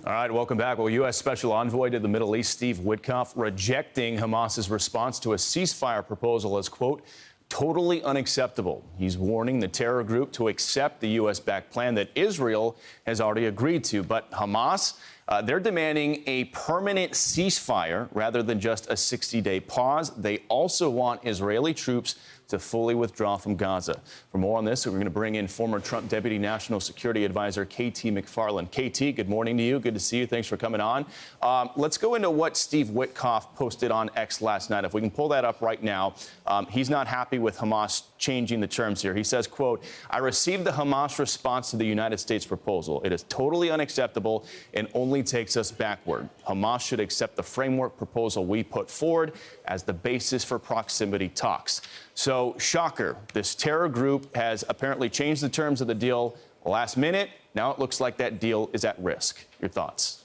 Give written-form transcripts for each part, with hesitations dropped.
All right, welcome back. Well, U.S. Special Envoy to the Middle East Steve Witkoff rejecting Hamas's response to a ceasefire proposal as, quote, totally unacceptable. He's warning the terror group to accept the U.S.-backed plan that Israel has already agreed to. But Hamas, they're demanding a permanent ceasefire rather than just a 60-day pause. They also want Israeli troops to fully withdraw from Gaza. For more on this, we're going to bring in former Trump Deputy National Security Advisor KT McFarland. KT, good morning to you. Good to see you. Thanks for coming on. Let's go into what Steve Witkoff posted on X last night. If we can pull that up right now, he's not happy with Hamas changing the terms here. He says, quote, I received the Hamas response to the United States proposal. It is totally unacceptable and only takes us backward. Hamas should accept the framework proposal we put forward as the basis for proximity talks. So, shocker, this terror group has apparently changed the terms of the deal last minute. Now it looks like that deal is at risk. Your thoughts?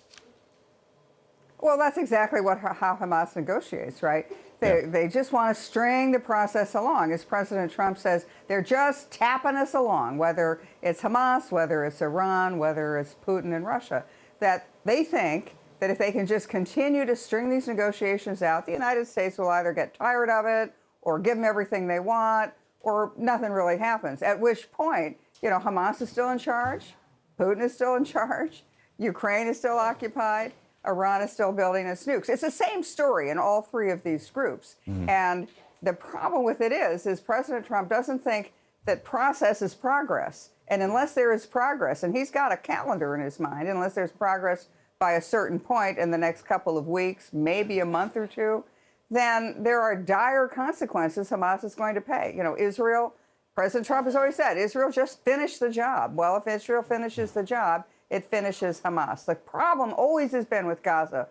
Well, that's exactly how Hamas negotiates, right? They just want to string the process along. As President Trump says, they're just tapping us along, whether it's Hamas, whether it's Iran, whether it's Putin and Russia, that they think that if they can just continue to string these negotiations out, the United States will either get tired of it or give them everything they want, or nothing really happens. At which point, you know, Hamas is still in charge, Putin is still in charge, Ukraine is still occupied, Iran is still building its nukes. It's the same story in all three of these groups. And the problem with it is President Trump doesn't think that process is progress. And unless there is progress, and he's got a calendar in his mind, unless there's progress by a certain point in the next couple of weeks, maybe a month or two, then there are dire consequences Hamas is going to pay. You know, Israel, President Trump has always said, Israel just finished the job. Well, if Israel finishes the job, it finishes Hamas. The problem always has been with Gaza,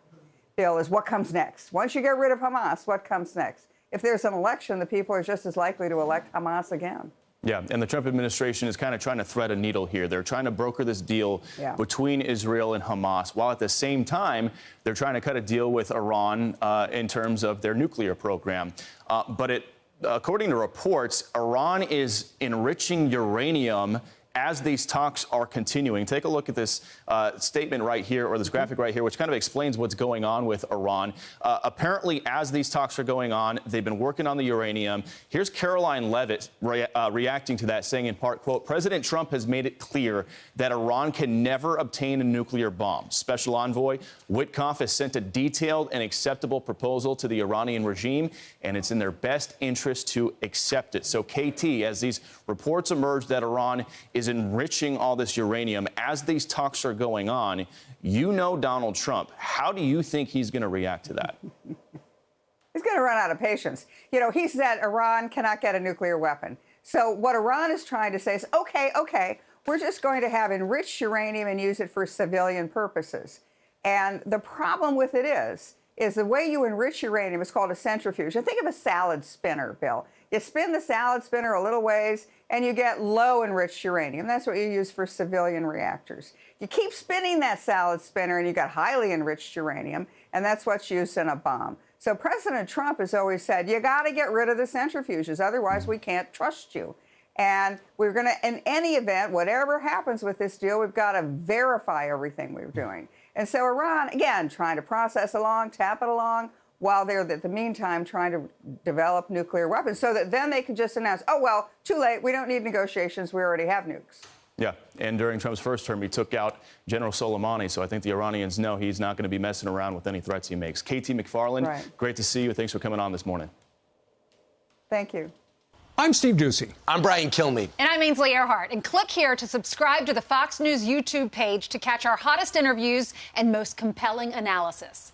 Bill, is what comes next. Once you get rid of Hamas, what comes next? If there's an election, the people are just as likely to elect Hamas again. Yeah, and the Trump administration is kind of trying to thread a needle here. They're trying to broker this deal between Israel and Hamas, while at the same time, they're trying to cut a deal with Iran in terms of their nuclear program. But according to reports, Iran is enriching uranium as these talks are continuing. Take a look at this statement right here, or this graphic right here, which kind of explains what's going on with Iran. Apparently, as these talks are going on, they've been working on the uranium. Here's Caroline Levitt reacting to that, saying in part, quote, President Trump has made it clear that Iran can never obtain a nuclear bomb. Special Envoy Witkoff has sent a detailed and acceptable proposal to the Iranian regime, and it's in their best interest to accept it. So, KT, as these reports emerge that Iran is enriching all this uranium as these talks are going on, you know Donald Trump. How do you think he's going to react to that? He's going to run out of patience. You know, he said Iran cannot get a nuclear weapon. So what Iran is trying to say is, okay, we're just going to have enriched uranium and use it for civilian purposes. And the problem with it is the way you enrich uranium is called a centrifuge. And think of a salad spinner, Bill. You spin the salad spinner a little ways, and you get low enriched uranium. That's what you use for civilian reactors. You keep spinning that salad spinner, and you got highly enriched uranium, and that's what's used in a bomb. So President Trump has always said, you got to get rid of the centrifuges, otherwise we can't trust you. And we're going to, in any event, whatever happens with this deal, we've got to verify everything we're doing. And so Iran, again, trying to process along, tap it along, while they're, at the meantime, trying to develop nuclear weapons so that then they can just announce, oh, well, too late, we don't need negotiations, we already have nukes. Yeah, and during Trump's first term, he took out General Soleimani, so I think the Iranians know he's not going to be messing around with any threats he makes. KT McFarland, great to see you. Thanks for coming on this morning. Thank you. I'm Steve Doocy. I'm Brian Kilmeade. And I'm Ainsley Earhart. And click here to subscribe to the Fox News YouTube page to catch our hottest interviews and most compelling analysis.